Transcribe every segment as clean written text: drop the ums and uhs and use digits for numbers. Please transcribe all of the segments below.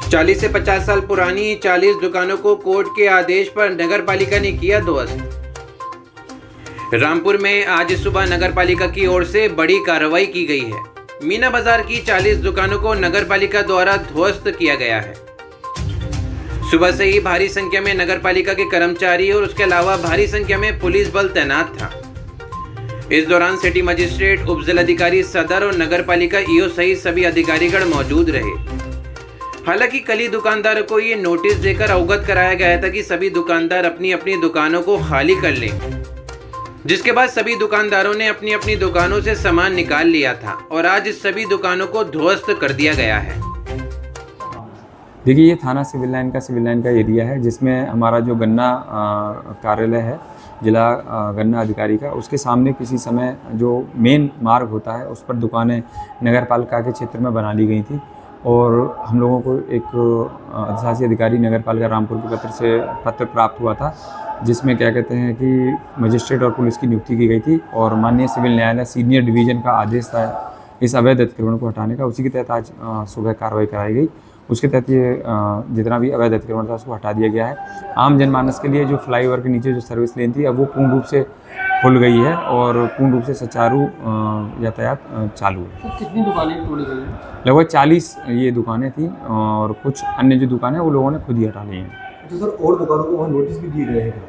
40 से 50 साल पुरानी 40 दुकानों को कोर्ट के आदेश पर नगर पालिका ने किया ध्वस्त। रामपुर में आज सुबह नगर पालिका की ओर से बड़ी कार्रवाई की गई है। मीना बाजार की 40 दुकानों को नगर पालिका द्वारा ध्वस्त किया गया है। सुबह से ही भारी संख्या में नगर पालिका के कर्मचारी और उसके अलावा भारी संख्या में पुलिस बल तैनात था। इस दौरान सिटी मजिस्ट्रेट, उप जिलाधिकारी सदर और नगर पालिका ईओ सहित सभी अधिकारीगण मौजूद रहे। हालांकि कल ही दुकानदारों को ये नोटिस देकर अवगत कराया गया था कि सभी दुकानदार अपनी अपनी दुकानों को खाली कर लें, जिसके बाद सभी दुकानदारों ने अपनी अपनी दुकानों से सामान निकाल लिया था और आज इस सभी दुकानों को ध्वस्त कर दिया गया है। देखिए, ये थाना सिविल लाइन का एरिया है, जिसमें हमारा जो गन्ना कार्यालय है, जिला गन्ना अधिकारी का, उसके सामने किसी समय जो मेन मार्ग होता है उस पर दुकानें नगर पालिका के क्षेत्र में बना ली गई थी और हम लोगों को एक अधिशासी अधिकारी नगर पालिका रामपुर के पत्र प्राप्त हुआ था, जिसमें क्या कहते हैं कि मजिस्ट्रेट और पुलिस की नियुक्ति की गई थी और माननीय सिविल न्यायालय सीनियर डिवीज़न का आदेश था इस अवैध अतिक्रमण को हटाने का। उसी के तहत आज सुबह कार्रवाई कराई गई। उसके तहत ये जितना भी अवैध अतिक्रमण था उसको हटा दिया गया है। आम जनमानस के लिए जो फ्लाईओवर के नीचे जो सर्विस लेन थी, अब वो पूर्ण रूप से खुल गई है और पूर्ण रूप से सुचारू यातायात चालू है। तो कितनी दुकानें तोड़ी गई हैं? लगभग 40 ये दुकानें थी और कुछ अन्य जो दुकानें वो लोगों ने खुद ही हटा ली हैं। तो सर, और दुकानों को वहाँ नोटिस भी दिए गए हैं?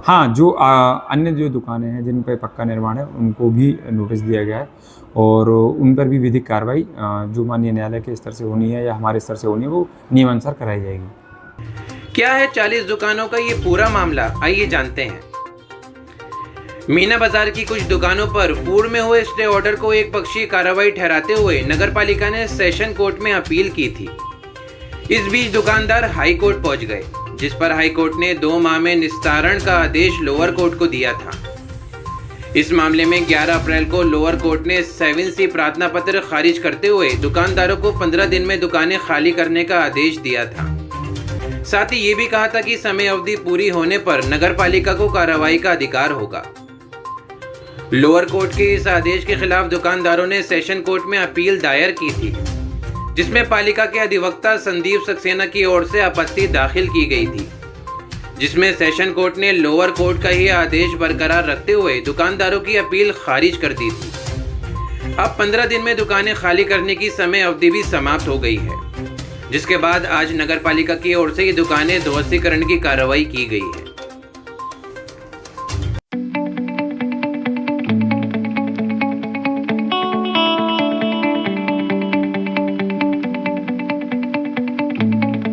हाँ, जो अन्य जो दुकानें हैं जिन पर पक्का निर्माण है उनको भी नोटिस दिया गया है और उन पर भी विधिक कार्रवाई जो माननीय न्यायालय के स्तर से होनी है या हमारे स्तर से होनी है वो नियमानुसार कराई जाएगी। क्या है 40 दुकानों का ये पूरा मामला, आइए जानते हैं। मीना बाजार की कुछ दुकानों पर पूर्व में हुए स्टे ऑर्डर को एक पक्षीय कार्रवाई ठहराते हुए नगर पालिका ने सेशन कोर्ट में अपील की थी। इस बीच दुकानदार हाई कोर्ट पहुंच गए, जिस पर हाई कोर्ट ने 2 माह में निस्तारण का आदेश लोअर कोर्ट को दिया था। इस मामले में 11 अप्रैल को लोअर कोर्ट ने 7C प्रार्थना पत्र खारिज करते हुए दुकानदारों को 15 दिन में दुकानें खाली करने का आदेश दिया था। साथ ही ये भी कहा था कि समय अवधि पूरी होने पर नगर पालिका को कार्रवाई का अधिकार होगा। लोअर कोर्ट के इस आदेश के खिलाफ दुकानदारों ने सेशन कोर्ट में अपील दायर की थी, जिसमें पालिका के अधिवक्ता संदीप सक्सेना की ओर से आपत्ति दाखिल की गई थी, जिसमें सेशन कोर्ट ने लोअर कोर्ट का ही आदेश बरकरार रखते हुए दुकानदारों की अपील खारिज कर दी थी। अब 15 दिन में दुकानें खाली करने की समय अवधि भी समाप्त हो गई है, जिसके बाद आज नगर पालिका की ओर से ये दुकानें ध्वस्तीकरण की कार्रवाई की गई है।